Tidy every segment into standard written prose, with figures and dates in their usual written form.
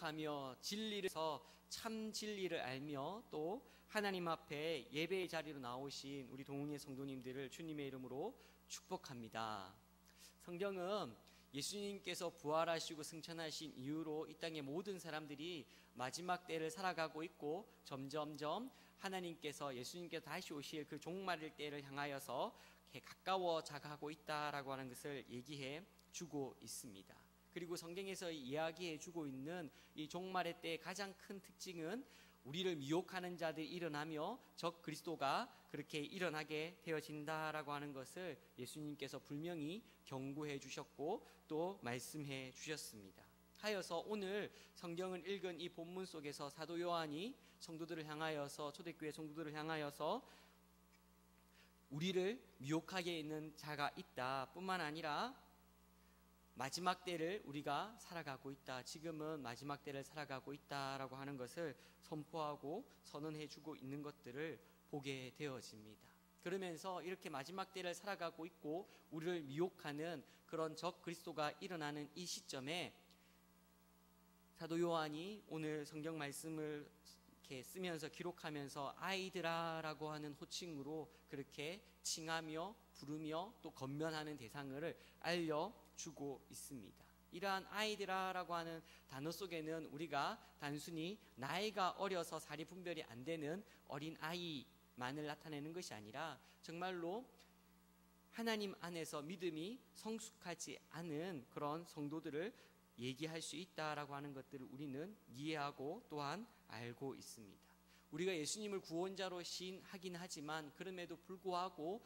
미혹하며 진리에서 참 진리를 알며 또 하나님 앞에 예배의 자리로 나오신 우리 동웅의 성도님들을 주님의 이름으로 축복합니다. 성경은 예수님께서 부활하시고 승천하신 이후로 이 땅의 모든 사람들이 마지막 때를 살아가고 있고 점점점 하나님께서 예수님께서 다시 오실 그 종말일 때를 향하여서 가까워져 가고 있다라고 하는 것을 얘기해 주고 있습니다. 그리고 성경에서 이야기해 주고 있는 이 종말의 때의 가장 큰 특징은 우리를 미혹하는 자들이 일어나며 적 그리스도가 그렇게 일어나게 되어진다라고 하는 것을 예수님께서 분명히 경고해 주셨고 또 말씀해 주셨습니다. 하여서 오늘 성경을 읽은 이 본문 속에서 사도 요한이 성도들을 향하여서 초대교회 성도들을 향하여서 우리를 미혹하게 있는 자가 있다 뿐만 아니라 마지막 때를 우리가 살아가고 있다, 지금은 마지막 때를 살아가고 있다라고 하는 것을 선포하고 선언해 주고 있는 것들을 보게 되어집니다. 그러면서 이렇게 마지막 때를 살아가고 있고 우리를 미혹하는 그런 적 그리스도가 일어나는 이 시점에 사도 요한이 오늘 성경 말씀을 이렇게 쓰면서 기록하면서 아이들아라고 하는 호칭으로 그렇게 칭하며 부르며 또 건면하는 대상을 알려주고 있습니다. 이러한 아이들아라고 하는 단어 속에는 우리가 단순히 나이가 어려서 사리 분별이 안 되는 어린 아이만을 나타내는 것이 아니라 정말로 하나님 안에서 믿음이 성숙하지 않은 그런 성도들을 얘기할 수 있다라고 하는 것들을 우리는 이해하고 또한 알고 있습니다. 우리가 예수님을 구원자로 시인하긴 하지만 그럼에도 불구하고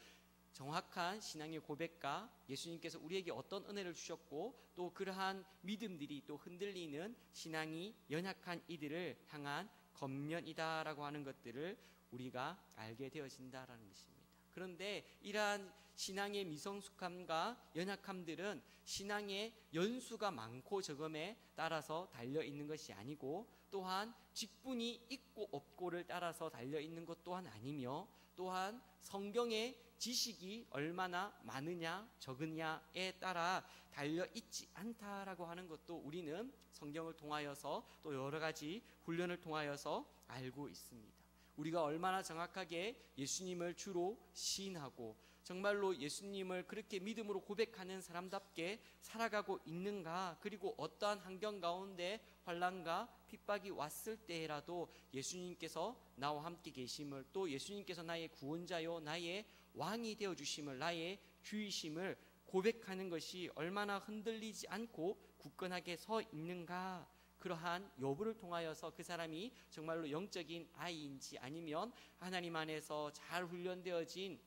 정확한 신앙의 고백과 예수님께서 우리에게 어떤 은혜를 주셨고 또 그러한 믿음들이 또 흔들리는 신앙이 연약한 이들을 향한 권면이다라고 하는 것들을 우리가 알게 되어진다라는 것입니다. 그런데 이러한 신앙의 미성숙함과 연약함들은 신앙의 연수가 많고 적음에 따라서 달려있는 것이 아니고 또한 직분이 있고 없고를 따라서 달려있는 것 또한 아니며 또한 성경의 지식이 얼마나 많으냐 적으냐에 따라 달려있지 않다라고 하는 것도 우리는 성경을 통하여서 또 여러 가지 훈련을 통하여서 알고 있습니다. 우리가 얼마나 정확하게 예수님을 주로 시인하고 정말로 예수님을 그렇게 믿음으로 고백하는 사람답게 살아가고 있는가, 그리고 어떠한 환경 가운데 환난과 핍박이 왔을 때라도 예수님께서 나와 함께 계심을, 또 예수님께서 나의 구원자요 나의 왕이 되어주심을, 나의 주이심을 고백하는 것이 얼마나 흔들리지 않고 굳건하게 서 있는가, 그러한 여부를 통하여서 그 사람이 정말로 영적인 아이인지 아니면 하나님 안에서 잘 훈련되어진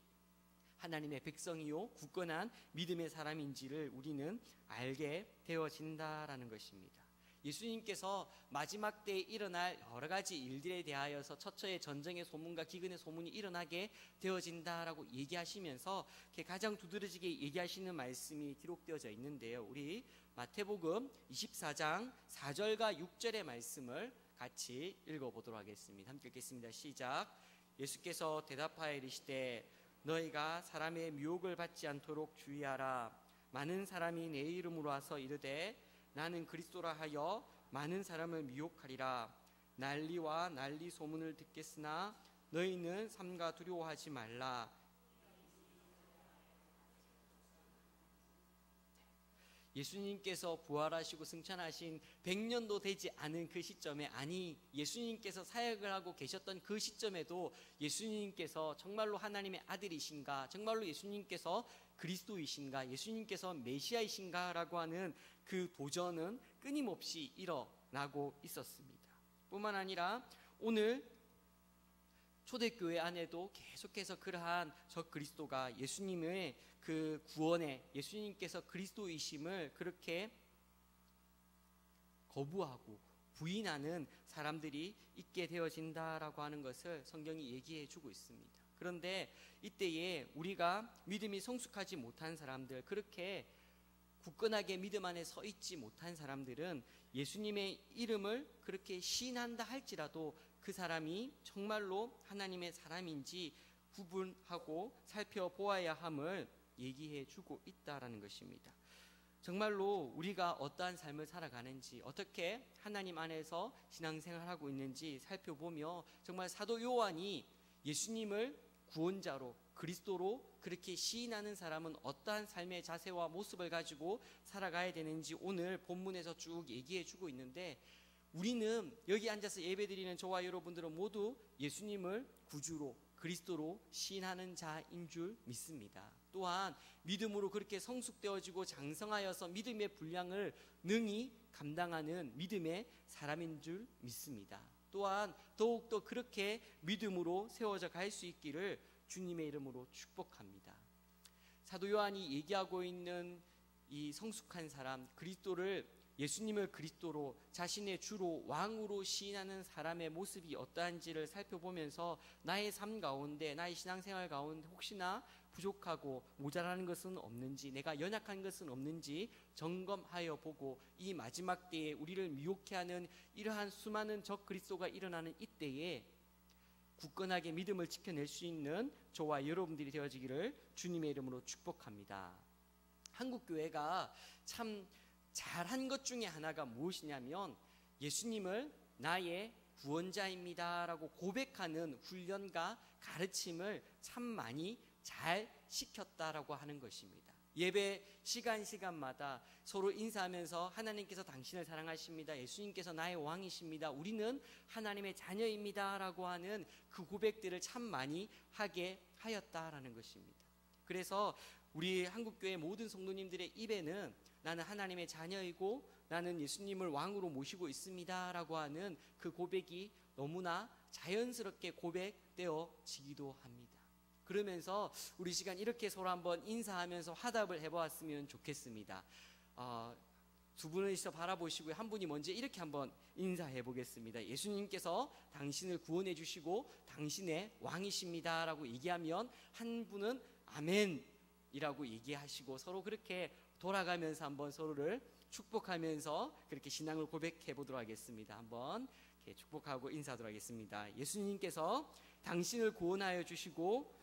하나님의 백성이요 굳건한 믿음의 사람인지를 우리는 알게 되어진다라는 것입니다. 예수님께서 마지막 때에 일어날 여러 가지 일들에 대하여서 처처의 전쟁의 소문과 기근의 소문이 일어나게 되어진다라고 얘기하시면서 가장 두드러지게 얘기하시는 말씀이 기록되어져 있는데요. 우리 마태복음 24장 4절과 6절의 말씀을 같이 읽어보도록 하겠습니다. 함께 읽겠습니다. 시작. 예수께서 대답하여 이르시되 너희가 사람의 미혹을 받지 않도록 주의하라. 많은 사람이 내 이름으로 와서 이르되 나는 그리스도라 하여 많은 사람을 미혹하리라. 난리와 난리 소문을 듣겠으나 너희는 삼가 두려워하지 말라. 예수님께서 부활하시고 승천하신 100년도 되지 않은 그 시점에, 아니 예수님께서 사역을 하고 계셨던 그 시점에도 예수님께서 정말로 하나님의 아들이신가, 정말로 예수님께서 그리스도이신가, 예수님께서 메시아이신가 라고 하는 그 도전은 끊임없이 일어나고 있었습니다. 뿐만 아니라 오늘 초대교회 안에도 계속해서 그러한 저 그리스도가 예수님의 그 구원에 예수님께서 그리스도이심을 그렇게 거부하고 부인하는 사람들이 있게 되어진다라고 하는 것을 성경이 얘기해 주고 있습니다. 그런데 이때에 우리가 믿음이 성숙하지 못한 사람들, 그렇게 굳건하게 믿음 안에 서 있지 못한 사람들은 예수님의 이름을 그렇게 시인한다 할지라도 그 사람이 정말로 하나님의 사람인지 구분하고 살펴보아야 함을 얘기해 주고 있다라는 것입니다. 정말로 우리가 어떠한 삶을 살아가는지, 어떻게 하나님 안에서 신앙생활하고 있는지 살펴보며 정말 사도 요한이 예수님을 구원자로, 그리스도로 그렇게 시인하는 사람은 어떠한 삶의 자세와 모습을 가지고 살아가야 되는지 오늘 본문에서 쭉 얘기해 주고 있는데, 우리는 여기 앉아서 예배드리는 저와 여러분들은 모두 예수님을 구주로, 그리스도로 시인하는 자인 줄 믿습니다. 또한 믿음으로 그렇게 성숙되어지고 장성하여서 믿음의 분량을 능히 감당하는 믿음의 사람인 줄 믿습니다. 또한 더욱더 그렇게 믿음으로 세워져 갈 수 있기를 주님의 이름으로 축복합니다. 사도 요한이 얘기하고 있는 이 성숙한 사람, 예수님을 그리스도로, 자신의 주로, 왕으로 시인하는 사람의 모습이 어떠한지를 살펴보면서 나의 삶 가운데, 나의 신앙생활 가운데 혹시나 부족하고 모자라는 것은 없는지, 내가 연약한 것은 없는지 점검하여 보고, 이 마지막 때에 우리를 미혹해 하는 이러한 수많은 적 그리스도가 일어나는 이때에 굳건하게 믿음을 지켜낼 수 있는 저와 여러분들이 되어지기를 주님의 이름으로 축복합니다. 한국교회가 참 잘한 것 중에 하나가 무엇이냐면, 예수님을 나의 구원자입니다 라고 고백하는 훈련과 가르침을 참 많이 잘 시켰다라고 하는 것입니다. 예배 시간마다 서로 인사하면서 하나님께서 당신을 사랑하십니다, 예수님께서 나의 왕이십니다, 우리는 하나님의 자녀입니다 라고 하는 그 고백들을 참 많이 하게 하였다라는 것입니다. 그래서 우리 한국교회 모든 성도님들의 입에는 나는 하나님의 자녀이고 나는 예수님을 왕으로 모시고 있습니다 라고 하는 그 고백이 너무나 자연스럽게 고백되어지기도 합니다. 그러면서 우리 시간 이렇게 서로 한번 인사하면서 화답을 해보았으면 좋겠습니다. 두 분이서 바라보시고요, 한 분이 먼저 이렇게 한번 인사해 보겠습니다. 예수님께서 당신을 구원해 주시고 당신의 왕이십니다 라고 얘기하면 한 분은 아멘 이라고 얘기하시고, 서로 그렇게 돌아가면서 한번 서로를 축복하면서 그렇게 신앙을 고백해 보도록 하겠습니다. 한번 이렇게 축복하고 인사하도록 하겠습니다. 예수님께서 당신을 구원하여 주시고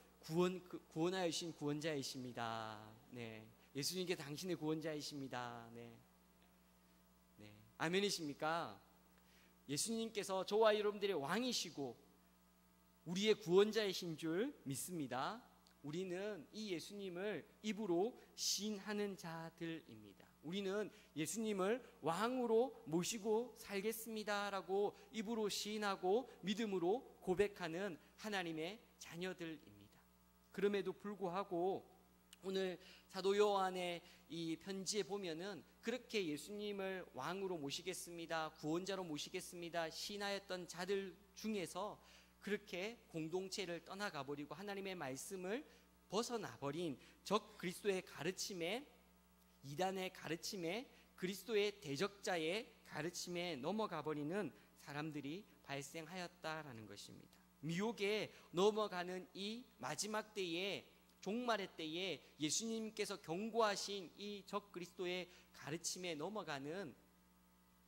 구원하여 주신 구원자이십니다. 네, 예수님께 당신의 구원자이십니다. 네, 아멘이십니까? 예수님께서 저와 여러분들의 왕이시고 우리의 구원자이신 줄 믿습니다. 우리는 이 예수님을 입으로 시인하는 자들입니다. 우리는 예수님을 왕으로 모시고 살겠습니다 라고 입으로 시인하고 믿음으로 고백하는 하나님의 자녀들입니다. 그럼에도 불구하고 오늘 사도 요한의 이 편지에 보면은 그렇게 예수님을 왕으로 모시겠습니다, 구원자로 모시겠습니다 시인하였던 자들 중에서 그렇게 공동체를 떠나가 버리고 하나님의 말씀을 벗어나 버린 적 그리스도의 가르침에, 이단의 가르침에, 그리스도의 대적자의 가르침에 넘어가 버리는 사람들이 발생하였다라는 것입니다. 미혹에 넘어가는 이 마지막 때에, 종말의 때에 예수님께서 경고하신 이 적 그리스도의 가르침에 넘어가는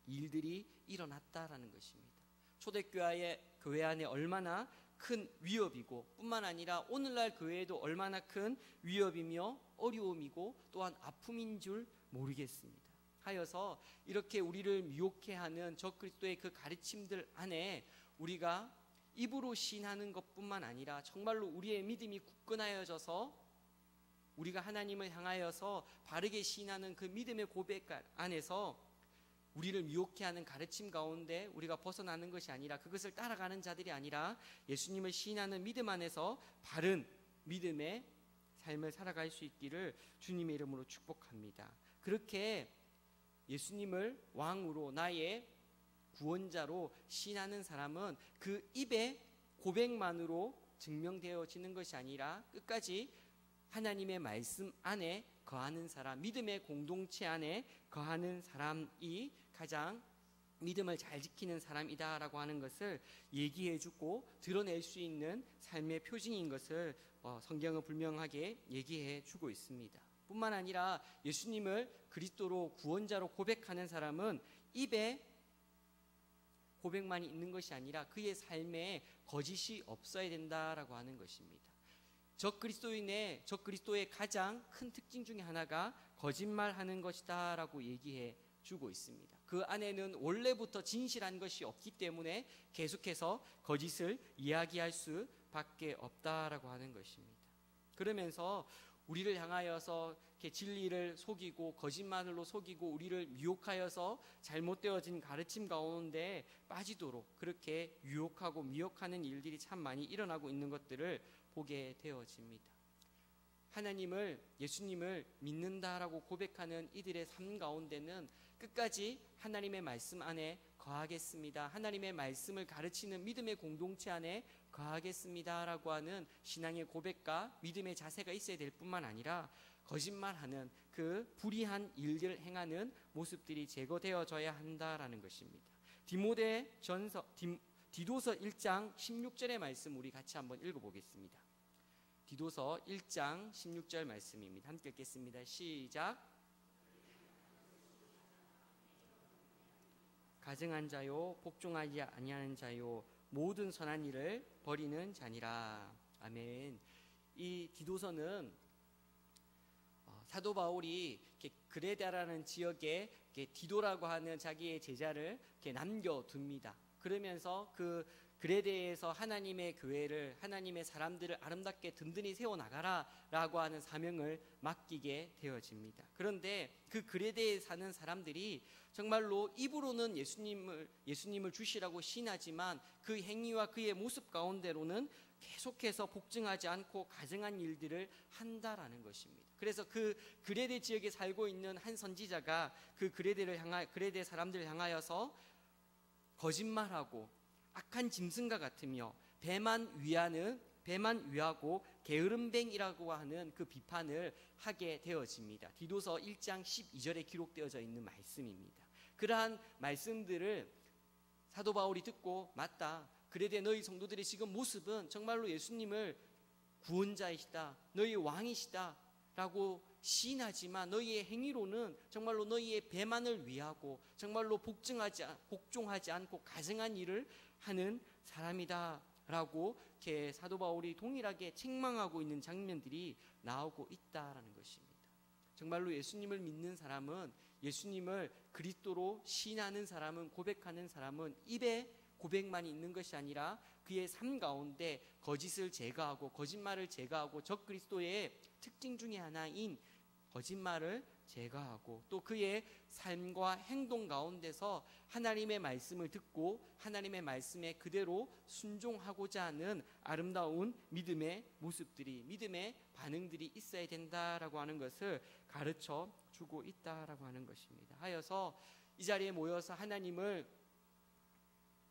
일들이 일어났다라는 것입니다. 초대교회 안에 얼마나 큰 위협이고 뿐만 아니라 오늘날 교회에도 얼마나 큰 위협이며 어려움이고 또한 아픔인 줄 모르겠습니다. 하여서 이렇게 우리를 미혹해 하는 적 그리스도의 그 가르침들 안에 우리가 입으로 시인하는 것뿐만 아니라 정말로 우리의 믿음이 굳건하여져서 우리가 하나님을 향하여서 바르게 시인하는 그 믿음의 고백 안에서 우리를 미혹해 하는 가르침 가운데 우리가 벗어나는 것이 아니라, 그것을 따라가는 자들이 아니라 예수님을 시인하는 믿음 안에서 바른 믿음의 삶을 살아갈 수 있기를 주님의 이름으로 축복합니다. 그렇게 예수님을 왕으로, 나의 구원자로 시인하는 사람은 그 입의 고백만으로 증명되어지는 것이 아니라 끝까지 하나님의 말씀 안에 거하는 사람, 믿음의 공동체 안에 거하는 사람이 가장 믿음을 잘 지키는 사람이다라고 하는 것을 얘기해주고 드러낼 수 있는 삶의 표징인 것을 성경은 분명하게 얘기해주고 있습니다. 뿐만 아니라 예수님을 그리스도로, 구원자로 고백하는 사람은 입에 고백만이 있는 것이 아니라 그의 삶에 거짓이 없어야 된다라고 하는 것입니다. 적 그리스도의 가장 큰 특징 중에 하나가 거짓말하는 것이다라고 얘기해 주고 있습니다. 그 안에는 원래부터 진실한 것이 없기 때문에 계속해서 거짓을 이야기할 수밖에 없다라고 하는 것입니다. 그러면서 우리를 향하여서 이렇게 진리를 속이고 거짓말로 속이고 우리를 미혹하여서 잘못되어진 가르침 가운데 빠지도록 그렇게 유혹하고 미혹하는 일들이 참 많이 일어나고 있는 것들을 보게 되어집니다. 예수님을 믿는다라고 고백하는 이들의 삶 가운데는 끝까지 하나님의 말씀 안에 거하겠습니다. 하나님의 말씀을 가르치는 믿음의 공동체 안에 거하겠습니다라고 하는 신앙의 고백과 믿음의 자세가 있어야 될 뿐만 아니라 거짓말하는 그 불의한 일들을 행하는 모습들이 제거되어져야 한다라는 것입니다. 디도서 1장 16절의 말씀 우리 같이 한번 읽어보겠습니다. 디도서 1장 16절 말씀입니다. 함께 읽겠습니다. 시작. 가증한 자요 복종하지 아니하는 자요 모든 선한 일을 버리는 자니라. 아멘. 이 디도서는 사도 바울이 그레다라는 지역에 디도라고 하는 자기의 제자를 남겨둡니다. 그러면서 그 그레데에서 하나님의 교회를, 하나님의 사람들을 아름답게 든든히 세워나가라라고 하는 사명을 맡기게 되어집니다. 그런데 그 그레데에 사는 사람들이 정말로 입으로는 예수님을 주시라고 신하지만 그 행위와 그의 모습 가운데로는 계속해서 복종하지 않고 가증한 일들을 한다라는 것입니다. 그래서 그 그레데 지역에 살고 있는 한 선지자가 그 그레데 사람들을 향하여서 거짓말하고 악한 짐승과 같으며 배만 위하고 게으름뱅이라고 하는 그 비판을 하게 되어집니다. 디도서 1장 12절에 기록되어져 있는 말씀입니다. 그러한 말씀들을 사도 바울이 듣고 맞다. 그레데 너희 성도들의 지금 모습은 정말로 예수님을 구원자이시다. 너희 왕이시다. 라고 시인하지만 너희의 행위로는 정말로 너희의 배만을 위하고 정말로 복종하지 않고 가증한 일을 하는 사람이다 라고 이렇게 사도 바울이 동일하게 책망하고 있는 장면들이 나오고 있다라는 것입니다. 정말로 예수님을 믿는 사람은, 예수님을 그리스도로 시인하는 사람은, 고백하는 사람은 입에 고백만 있는 것이 아니라 그의 삶 가운데 거짓을 제거하고 거짓말을 제거하고 적 그리스도의 특징 중에 하나인 거짓말을 제거하고 또 그의 삶과 행동 가운데서 하나님의 말씀을 듣고 하나님의 말씀에 그대로 순종하고자 하는 아름다운 믿음의 모습들이, 믿음의 반응들이 있어야 된다라고 하는 것을 가르쳐 주고 있다라고 하는 것입니다. 하여서 이 자리에 모여서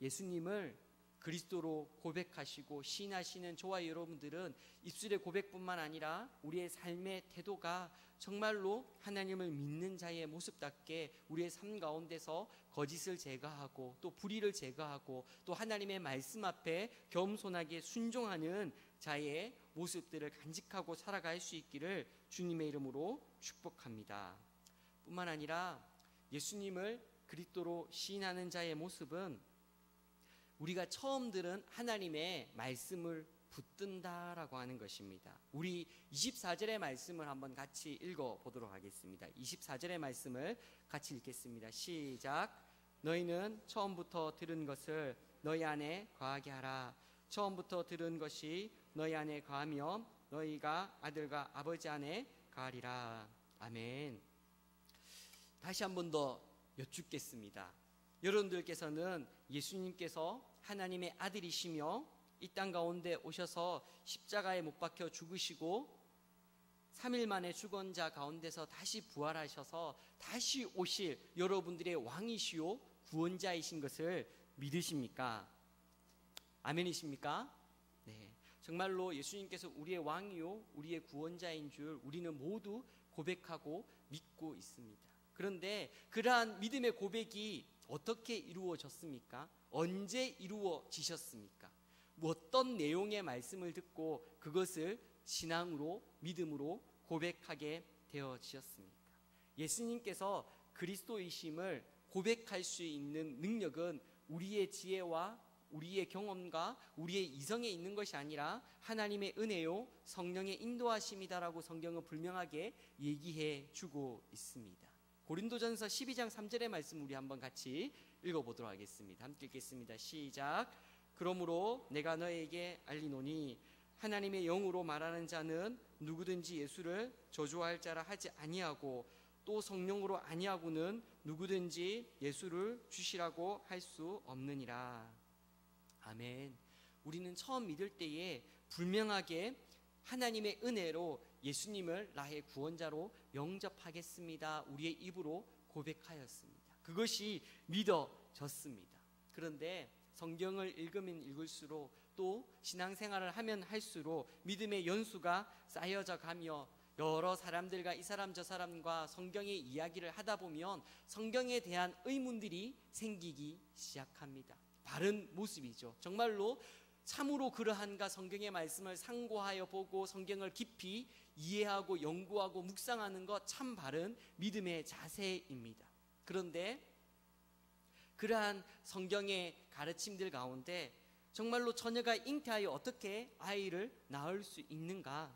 예수님을 그리스도로 고백하시고 시인하시는 저와 여러분들은 입술의 고백뿐만 아니라 우리의 삶의 태도가 정말로 하나님을 믿는 자의 모습답게 우리의 삶 가운데서 거짓을 제거하고 또 불의를 제거하고 또 하나님의 말씀 앞에 겸손하게 순종하는 자의 모습들을 간직하고 살아갈 수 있기를 주님의 이름으로 축복합니다. 뿐만 아니라 예수님을 그리스도로 시인하는 자의 모습은 우리가 처음 들은 하나님의 말씀을 붙든다라고 하는 것입니다. 우리 24절의 말씀을 한번 같이 읽어보도록 하겠습니다. 24절의 말씀을 같이 읽겠습니다. 시작. 너희는 처음부터 들은 것을 너희 안에 거하게 하라. 처음부터 들은 것이 너희 안에 거하며 너희가 아들과 아버지 안에 거하리라. 아멘. 다시 한 번 더 여쭙겠습니다. 여러분들께서는 예수님께서 하나님의 아들이시며 이 땅 가운데 오셔서 십자가에 못 박혀 죽으시고 3일 만에 죽은 자 가운데서 다시 부활하셔서 다시 오실 여러분들의 왕이시오 구원자이신 것을 믿으십니까? 아멘이십니까? 네, 정말로 예수님께서 우리의 왕이요 우리의 구원자인 줄 우리는 모두 고백하고 믿고 있습니다. 그런데 그러한 믿음의 고백이 어떻게 이루어졌습니까? 언제 이루어지셨습니까? 어떤 내용의 말씀을 듣고 그것을 신앙으로 믿음으로 고백하게 되어지셨습니까? 예수님께서 그리스도이심을 고백할 수 있는 능력은 우리의 지혜와 우리의 경험과 우리의 이성에 있는 것이 아니라 하나님의 은혜요 성령의 인도하심이다라고 성경은 분명하게 얘기해 주고 있습니다. 고린도전서 12장 3절의 말씀 우리 한번 같이 읽어보도록 하겠습니다. 함께 읽겠습니다. 시작. 그러므로 내가 너에게 알리노니 하나님의 영으로 말하는 자는 누구든지 예수를 저주할 자라 하지 아니하고 또 성령으로 아니하고는 누구든지 예수를 주시라고 할 수 없느니라. 아멘. 우리는 처음 믿을 때에 분명하게 하나님의 은혜로 예수님을 나의 구원자로 영접하겠습니다. 우리의 입으로 고백하였습니다. 그것이 믿어졌습니다. 그런데 성경을 읽으면 읽을수록 또 신앙생활을 하면 할수록 믿음의 연수가 쌓여져 가며 여러 사람들과 이 사람 저 사람과 성경의 이야기를 하다 보면 성경에 대한 의문들이 생기기 시작합니다. 바른 모습이죠. 정말로 참으로 그러한가 성경의 말씀을 상고하여 보고 성경을 깊이 이해하고 연구하고 묵상하는 것 참 바른 믿음의 자세입니다. 그런데 그러한 성경의 가르침들 가운데 정말로 처녀가 잉태하여 어떻게 아이를 낳을 수 있는가?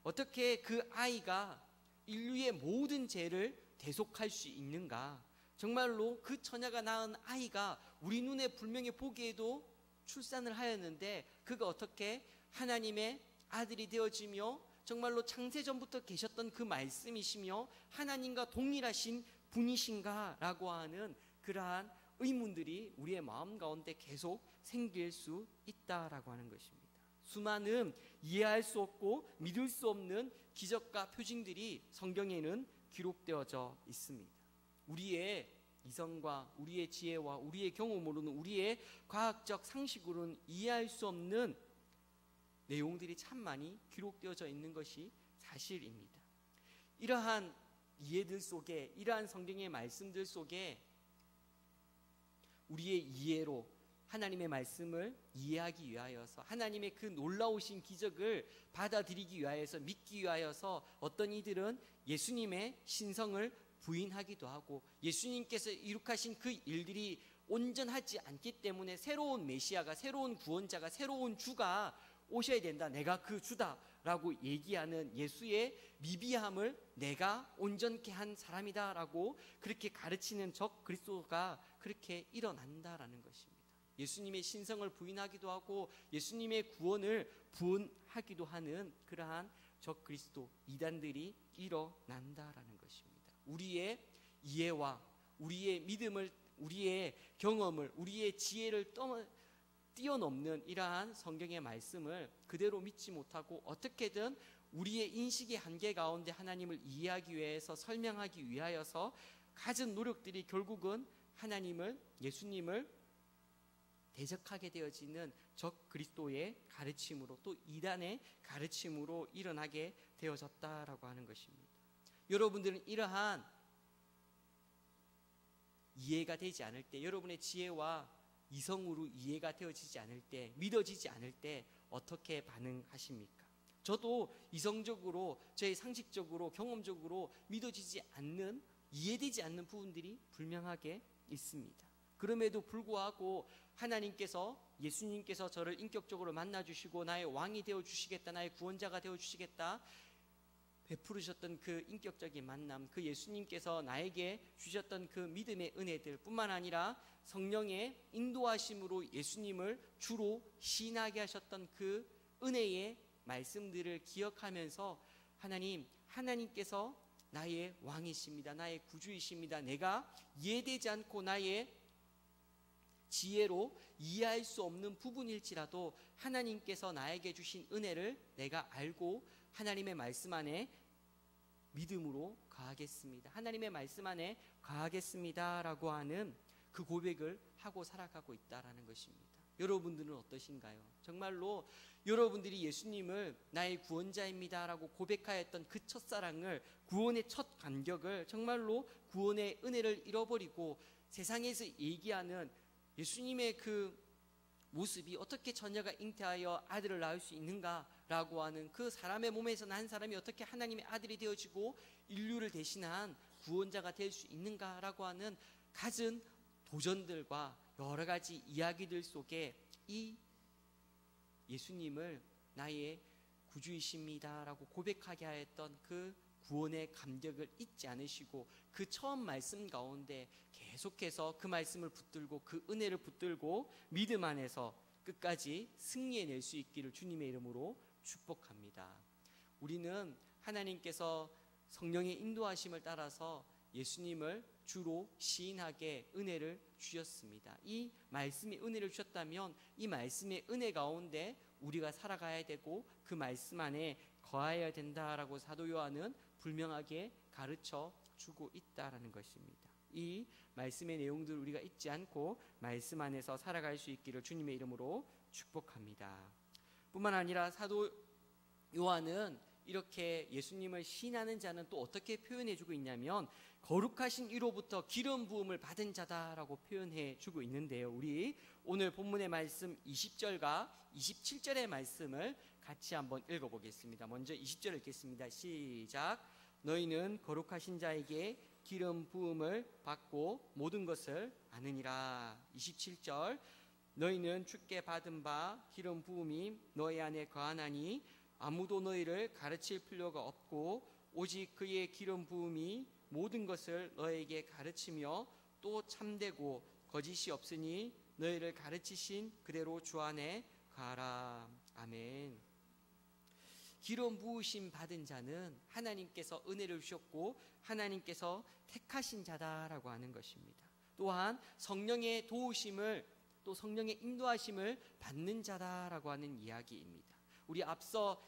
어떻게 그 아이가 인류의 모든 죄를 대속할 수 있는가? 정말로 그 처녀가 낳은 아이가 우리 눈에 분명히 보기에도 출산을 하였는데 그가 어떻게 하나님의 아들이 되어지며 정말로 창세전부터 계셨던 그 말씀이시며 하나님과 동일하신 분이신가? 라고 하는 그러한 의문들이 우리의 마음 가운데 계속 생길 수 있다라고 하는 것입니다. 수많은 이해할 수 없고 믿을 수 없는 기적과 표징들이 성경에는 기록되어져 있습니다. 우리의 이성과 우리의 지혜와 우리의 경험으로는 우리의 과학적 상식으로는 이해할 수 없는 내용들이 참 많이 기록되어져 있는 것이 사실입니다. 이러한 이해들 속에 이러한 성경의 말씀들 속에 우리의 이해로 하나님의 말씀을 이해하기 위하여서 하나님의 그 놀라우신 기적을 받아들이기 위하여서 믿기 위하여서 어떤 이들은 예수님의 신성을 부인하기도 하고 예수님께서 이룩하신 그 일들이 온전하지 않기 때문에 새로운 메시아가 새로운 구원자가 새로운 주가 오셔야 된다. 내가 그 주다라고 얘기하는 예수의 미비함을 내가 온전케 한 사람이다라고 그렇게 가르치는 적 그리스도가 그렇게 일어난다라는 것입니다. 예수님의 신성을 부인하기도 하고 예수님의 구원을 부인하기도 하는 그러한 적 그리스도 이단들이 일어난다라는 것입니다. 우리의 이해와 우리의 믿음을 우리의 경험을 우리의 지혜를 뛰어넘는 이러한 성경의 말씀을 그대로 믿지 못하고 어떻게든 우리의 인식의 한계 가운데 하나님을 이해하기 위해서 설명하기 위하여서 가진 노력들이 결국은 하나님을 예수님을 대적하게 되어지는 적 그리스도의 가르침으로 또 이단의 가르침으로 일어나게 되어졌다라고 하는 것입니다. 여러분들은 이러한 이해가 되지 않을 때 여러분의 지혜와 이성으로 이해가 되어지지 않을 때 믿어지지 않을 때 어떻게 반응하십니까? 저도 이성적으로 저의 상식적으로 경험적으로 믿어지지 않는 이해되지 않는 부분들이 분명하게 있습니다. 그럼에도 불구하고 하나님께서 예수님께서 저를 인격적으로 만나주시고 나의 왕이 되어주시겠다 나의 구원자가 되어주시겠다 베푸르셨던 그 인격적인 만남 그 예수님께서 나에게 주셨던 그 믿음의 은혜들 뿐만 아니라 성령의 인도하심으로 예수님을 주로 시인하게 하셨던 그 은혜의 말씀들을 기억하면서 하나님께서 나의 왕이십니다. 나의 구주이십니다. 내가 이해되지 않고 나의 지혜로 이해할 수 없는 부분일지라도 하나님께서 나에게 주신 은혜를 내가 알고 하나님의 말씀 안에 믿음으로 거하겠습니다. 하나님의 말씀 안에 거하겠습니다 라고 하는 그 고백을 하고 살아가고 있다라는 것입니다. 여러분들은 어떠신가요? 정말로 여러분들이 예수님을 나의 구원자입니다 라고 고백하였던 그 첫사랑을 구원의 첫 감격을 정말로 구원의 은혜를 잃어버리고 세상에서 얘기하는 예수님의 그 모습이 어떻게 처녀가 잉태하여 아들을 낳을 수 있는가라고 하는 그 사람의 몸에서 난 사람이 어떻게 하나님의 아들이 되어지고 인류를 대신한 구원자가 될 수 있는가라고 하는 갖은 도전들과 여러 가지 이야기들 속에 이 예수님을 나의 구주이십니다라고 고백하게 하였던 그 구원의 감격을 잊지 않으시고 그 처음 말씀 가운데 계속해서 그 말씀을 붙들고 그 은혜를 붙들고 믿음 안에서 끝까지 승리해낼 수 있기를 주님의 이름으로 축복합니다. 우리는 하나님께서 성령의 인도하심을 따라서 예수님을 주로 시인하게 은혜를 주셨습니다. 이 말씀이 은혜를 주셨다면 이 말씀의 은혜 가운데 우리가 살아가야 되고 그 말씀 안에 거하여야 된다라고 사도 요한은 분명하게 가르쳐 주고 있다라는 것입니다. 이 말씀의 내용들을 우리가 잊지 않고 말씀 안에서 살아갈 수 있기를 주님의 이름으로 축복합니다. 뿐만 아니라 사도 요한은 이렇게 예수님을 시인하는 자는 또 어떻게 표현해 주고 있냐면 거룩하신 이로부터 기름 부음을 받은 자다라고 표현해 주고 있는데요. 우리 오늘 본문의 말씀 20절과 27절의 말씀을 같이 한번 읽어보겠습니다. 먼저 20절 읽겠습니다. 시작. 너희는 거룩하신 자에게 기름 부음을 받고 모든 것을 아느니라. 27절. 너희는 주께 받은 바 기름 부음이 너희 안에 거하나니 아무도 너희를 가르칠 필요가 없고 오직 그의 기름 부음이 모든 것을 너희에게 가르치며 또 참되고 거짓이 없으니 너희를 가르치신 그대로 주 안에 가라. 아멘. 기름 부으심 받은 자는 하나님께서 은혜를 주셨고 하나님께서 택하신 자다라고 하는 것입니다. 또한 성령의 도우심을 또 성령의 인도하심을 받는 자다라고 하는 이야기입니다. 우리 앞서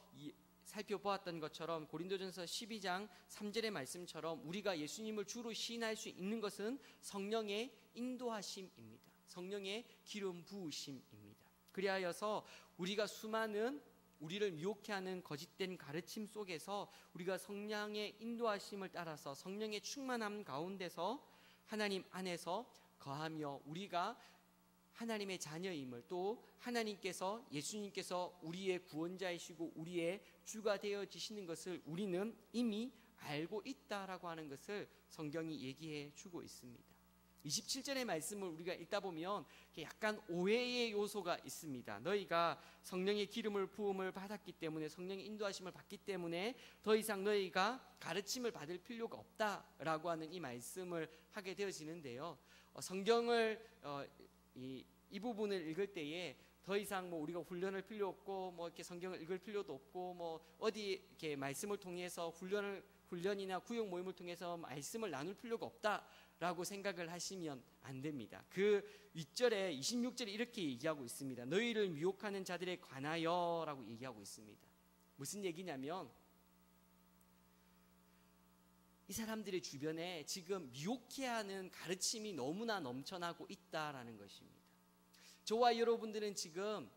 살펴보았던 것처럼 고린도전서 12장 3절의 말씀처럼 우리가 예수님을 주로 시인할 수 있는 것은 성령의 인도하심입니다. 성령의 기름 부으심입니다. 그리하여서 우리가 수많은 우리를 미혹해 하는 거짓된 가르침 속에서 우리가 성령의 인도하심을 따라서 성령의 충만함 가운데서 하나님 안에서 거하며 우리가 하나님의 자녀임을 또 하나님께서 예수님께서 우리의 구원자이시고 우리의 주가 되어지시는 것을 우리는 이미 알고 있다라고 하는 것을 성경이 얘기해 주고 있습니다. 27절의 말씀을 우리가 읽다 보면 약간 오해의 요소가 있습니다. 너희가 성령의 기름을 부음을 받았기 때문에 성령의 인도하심을 받기 때문에 더 이상 너희가 가르침을 받을 필요가 없다라고 하는 이 말씀을 하게 되어지는데요. 성경을 이 부분을 읽을 때에 더 이상 뭐 우리가 훈련할 필요 없고 뭐 이렇게 성경을 읽을 필요도 없고 뭐 어디 이렇게 말씀을 통해서 훈련이나 구역 모임을 통해서 말씀을 나눌 필요가 없다라고 생각을 하시면 안 됩니다. 그 윗절에 26절에 이렇게 얘기하고 있습니다. 너희를 미혹하는 자들에 관하여라고 얘기하고 있습니다. 무슨 얘기냐면 이 사람들의 주변에 지금 미혹해하는 가르침이 너무나 넘쳐나고 있다라는 것입니다. 저와 여러분들은 지금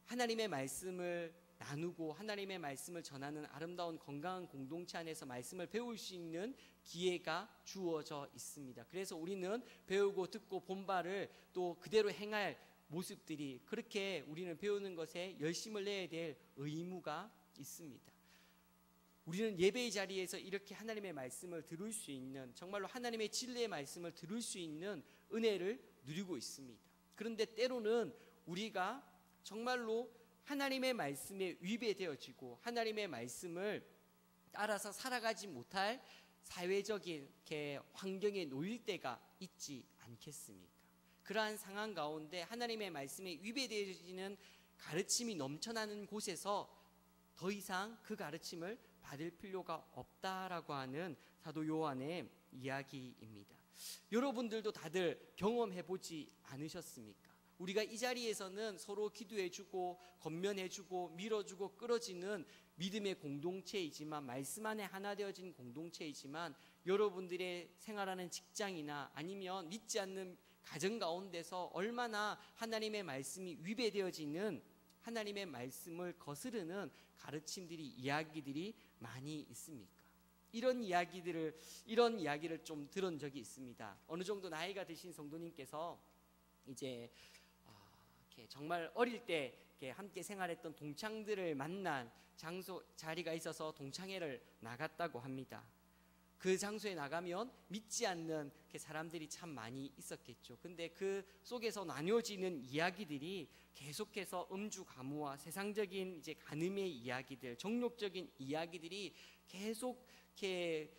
하나님의 말씀을 나누고 하나님의 말씀을 전하는 아름다운 건강한 공동체 안에서 말씀을 배울 수 있는 기회가 주어져 있습니다. 그래서 우리는 배우고 듣고 본 바를 또 그대로 행할 모습들이 그렇게 우리는 배우는 것에 열심을 내야 될 의무가 있습니다. 우리는 예배의 자리에서 이렇게 하나님의 말씀을 들을 수 있는 정말로 하나님의 진리의 말씀을 들을 수 있는 은혜를 누리고 있습니다. 그런데 때로는 우리가 정말로 하나님의 말씀에 위배되어지고 하나님의 말씀을 따라서 살아가지 못할 사회적인 환경에 놓일 때가 있지 않겠습니까? 그러한 상황 가운데 하나님의 말씀에 위배되어지는 가르침이 넘쳐나는 곳에서 더 이상 그 가르침을 받을 필요가 없다라고 하는 사도 요한의 이야기입니다. 여러분들도 다들 경험해보지 않으셨습니까? 우리가 이 자리에서는 서로 기도해주고 권면해주고 밀어주고 끌어지는 믿음의 공동체이지만 말씀 안에 하나 되어진 공동체이지만 여러분들의 생활하는 직장이나 아니면 믿지 않는 가정 가운데서 얼마나 하나님의 말씀이 위배되어지는 하나님의 말씀을 거스르는 가르침들이 이야기들이 많이 있습니까? 이런 이야기를 좀 들은 적이 있습니다. 어느 정도 나이가 드신 성도님께서 이제 정말 어릴 때 함께 생활했던 동창들을 만난 자리가 있어서 동창회를 나갔다고 합니다. 그 장소에 나가면 믿지 않는 사람들이 참 많이 있었겠죠. 근데 그 속에서 나뉘어지는 이야기들이 계속해서 음주 가무와 세상적인 이제 간음의 이야기들, 정욕적인 이야기들이 계속 이렇게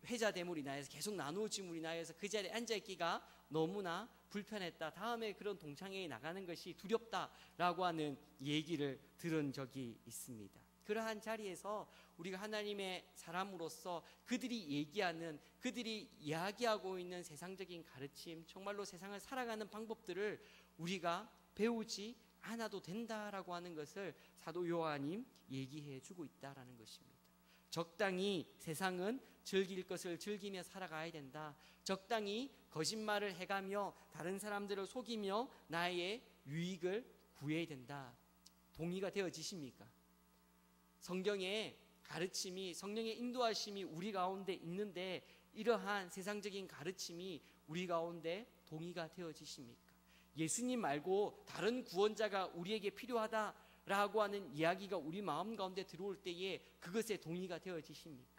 회자됨으로 인하여서 계속 나누어짐으로 인하여서 그 자리에 앉아있기가 너무나 불편했다. 다음에 그런 동창회에 나가는 것이 두렵다라고 하는 얘기를 들은 적이 있습니다. 그러한 자리에서 우리가 하나님의 사람으로서 그들이 얘기하는, 그들이 이야기하고 있는 세상적인 가르침, 정말로 세상을 살아가는 방법들을 우리가 배우지 않아도 된다라고 하는 것을 사도 요한이 얘기해 주고 있다라는 것입니다. 적당히 세상은 즐길 것을 즐기며 살아가야 된다. 적당히 거짓말을 해가며 다른 사람들을 속이며 나의 유익을 구해야 된다. 동의가 되어지십니까? 성경의 가르침이, 성령의 인도하심이 우리 가운데 있는데 이러한 세상적인 가르침이 우리 가운데 동의가 되어지십니까? 예수님 말고 다른 구원자가 우리에게 필요하다라고 하는 이야기가 우리 마음 가운데 들어올 때에 그것에 동의가 되어지십니까?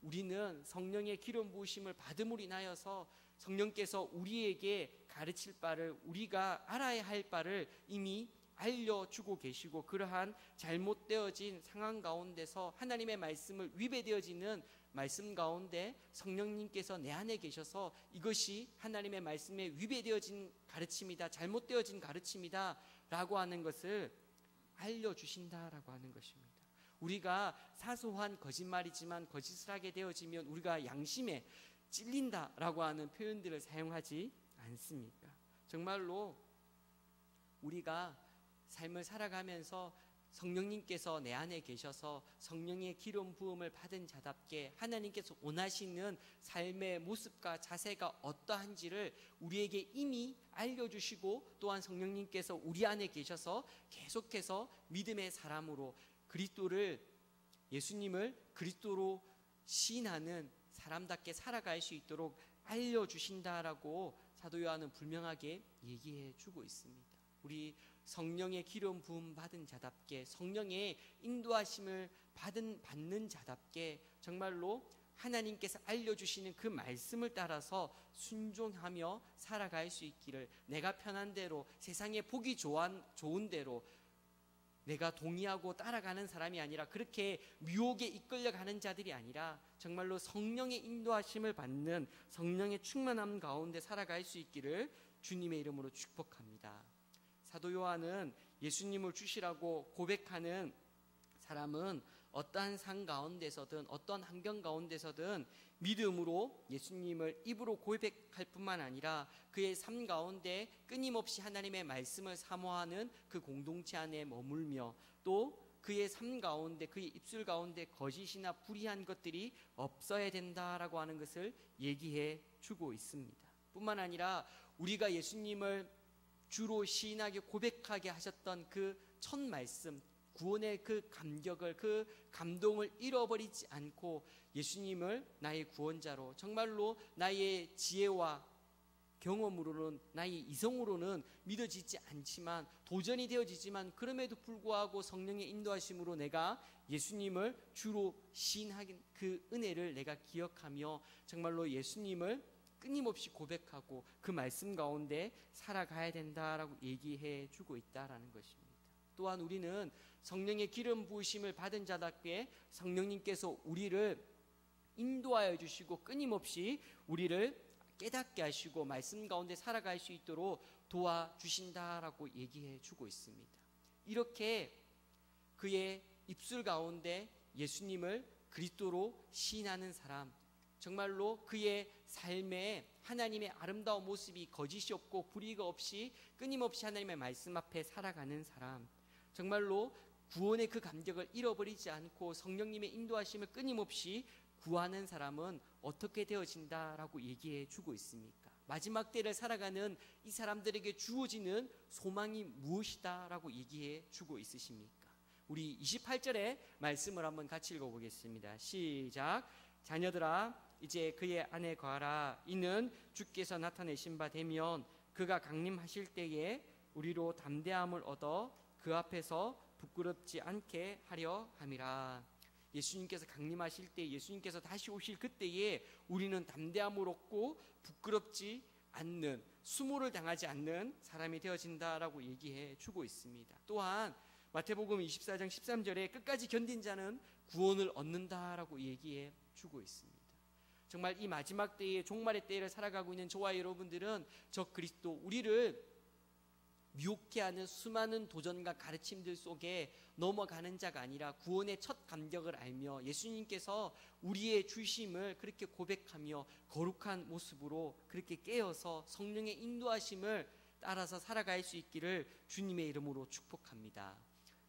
우리는 성령의 기름 부으심을 받음으로 인하여서 성령께서 우리에게 가르칠 바를, 우리가 알아야 할 바를 이미 알려주고 계시고, 그러한 잘못되어진 상황 가운데서 하나님의 말씀을 위배되어지는 말씀 가운데 성령님께서 내 안에 계셔서 이것이 하나님의 말씀에 위배되어진 가르침이다, 잘못되어진 가르침이다 라고 하는 것을 알려주신다라고 하는 것입니다. 우리가 사소한 거짓말이지만 거짓을 하게 되어지면 우리가 양심에 찔린다라고 하는 표현들을 사용하지 않습니까? 정말로 우리가 삶을 살아가면서 성령님께서 내 안에 계셔서 성령의 기름 부음을 받은 자답게 하나님께서 원하시는 삶의 모습과 자세가 어떠한지를 우리에게 이미 알려주시고, 또한 성령님께서 우리 안에 계셔서 계속해서 믿음의 사람으로 그리스도를, 예수님을 그리스도로 시인하는 사람답게 살아갈 수 있도록 알려주신다라고 사도 요한은 분명하게 얘기해 주고 있습니다. 우리 성령의 기름 부음 받은 자답게, 성령의 인도하심을 받는 자답게 정말로 하나님께서 알려주시는 그 말씀을 따라서 순종하며 살아갈 수 있기를, 내가 편한 대로, 세상에 보기 좋은 대로 내가 동의하고 따라가는 사람이 아니라, 그렇게 유혹에 이끌려가는 자들이 아니라 정말로 성령의 인도하심을 받는 성령의 충만함 가운데 살아갈 수 있기를 주님의 이름으로 축복합니다. 사도 요한은 예수님을 주시라고 고백하는 사람은 어떠한 상 가운데서든 어떠한 환경 가운데서든 믿음으로 예수님을 입으로 고백할 뿐만 아니라 그의 삶 가운데 끊임없이 하나님의 말씀을 사모하는 그 공동체 안에 머물며, 또 그의 삶 가운데, 그의 입술 가운데 거짓이나 불의한 것들이 없어야 된다라고 하는 것을 얘기해 주고 있습니다. 뿐만 아니라 우리가 예수님을 주로 시인하게 고백하게 하셨던 그 첫 말씀, 구원의 그 감격을, 그 감동을 잃어버리지 않고 예수님을 나의 구원자로, 정말로 나의 지혜와 경험으로는, 나의 이성으로는 믿어지지 않지만, 도전이 되어지지만, 그럼에도 불구하고 성령의 인도하심으로 내가 예수님을 주로 시인하긴 그 은혜를 내가 기억하며 정말로 예수님을 끊임없이 고백하고 그 말씀 가운데 살아가야 된다라고 얘기해 주고 있다라는 것입니다. 또한 우리는 성령의 기름 부으심을 받은 자답게 성령님께서 우리를 인도하여 주시고 끊임없이 우리를 깨닫게 하시고 말씀 가운데 살아갈 수 있도록 도와주신다라고 얘기해 주고 있습니다. 이렇게 그의 입술 가운데 예수님을 그리스도로 시인하는 사람, 정말로 그의 삶에 하나님의 아름다운 모습이 거짓이 없고 불의가 없이 끊임없이 하나님의 말씀 앞에 살아가는 사람, 정말로 구원의 그 감격을 잃어버리지 않고 성령님의 인도하심을 끊임없이 구하는 사람은 어떻게 되어진다라고 얘기해 주고 있습니까? 마지막 때를 살아가는 이 사람들에게 주어지는 소망이 무엇이다라고 얘기해 주고 있으십니까? 우리 28절의 말씀을 한번 같이 읽어보겠습니다. 시작. 자녀들아, 이제 그의 안에 거하라. 이는 주께서 나타내신 바 되면 그가 강림하실 때에 우리로 담대함을 얻어 그 앞에서 부끄럽지 않게 하려 함이라. 예수님께서 강림하실 때, 예수님께서 다시 오실 그때에 우리는 담대함을 얻고 부끄럽지 않는, 수모를 당하지 않는 사람이 되어진다라고 얘기해 주고 있습니다. 또한 마태복음 24장 13절에 끝까지 견딘 자는 구원을 얻는다라고 얘기해 주고 있습니다. 정말 이 마지막 때에, 종말의 때를 살아가고 있는 저와 여러분들은 저 그리스도, 우리를 미혹해 하는 수많은 도전과 가르침들 속에 넘어가는 자가 아니라 구원의 첫 감격을 알며 예수님께서 우리의 주심을 그렇게 고백하며 거룩한 모습으로 그렇게 깨어서 성령의 인도하심을 따라서 살아갈 수 있기를 주님의 이름으로 축복합니다.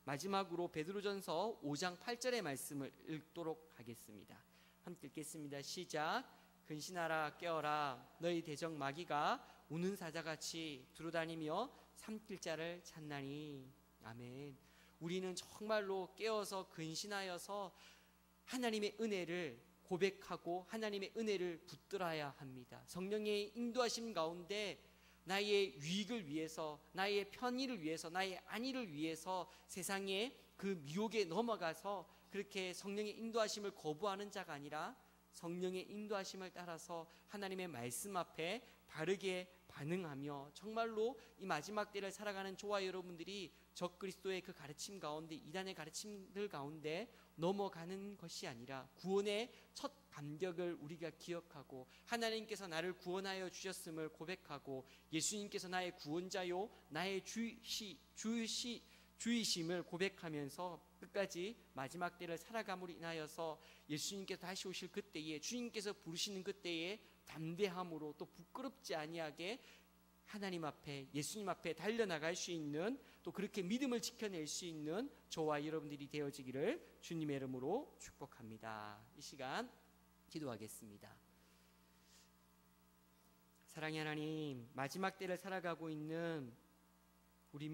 마지막으로 베드로전서 5장 8절의 말씀을 읽도록 하겠습니다. 함께 읽겠습니다. 시작. 근신하라, 깨어라. 너희 대적 마귀가 우는 사자같이 두루다니며 삼킬 자를 찾나니. 아멘. 우리는 정말로 깨어서 근신하여서 하나님의 은혜를 고백하고 하나님의 은혜를 붙들어야 합니다. 성령의 인도하심 가운데 나의 유익을 위해서, 나의 편의를 위해서, 나의 안위를 위해서 세상의 그 미혹에 넘어가서 그렇게 성령의 인도하심을 거부하는 자가 아니라 성령의 인도하심을 따라서 하나님의 말씀 앞에 바르게 반응하며 정말로 이 마지막 때를 살아가는 저와 여러분들이 적그리스도의 그 가르침 가운데, 이단의 가르침들 가운데 넘어가는 것이 아니라 구원의 첫 감격을 우리가 기억하고 하나님께서 나를 구원하여 주셨음을 고백하고 예수님께서 나의 구원자요 나의 주이심을 고백하면서 끝까지 마지막 때를 살아감으로 인하여서 예수님께서 다시 오실 그때에, 주님께서 부르시는 그때에 담대함으로 또 부끄럽지 아니하게 하나님 앞에, 예수님 앞에 달려나갈 수 있는, 또 그렇게 믿음을 지켜낼 수 있는 저와 여러분들이 되어지기를 주님의 이름으로 축복합니다. 이 시간 기도하겠습니다. 사랑의 하나님, 마지막 때를 살아가고 있는 우리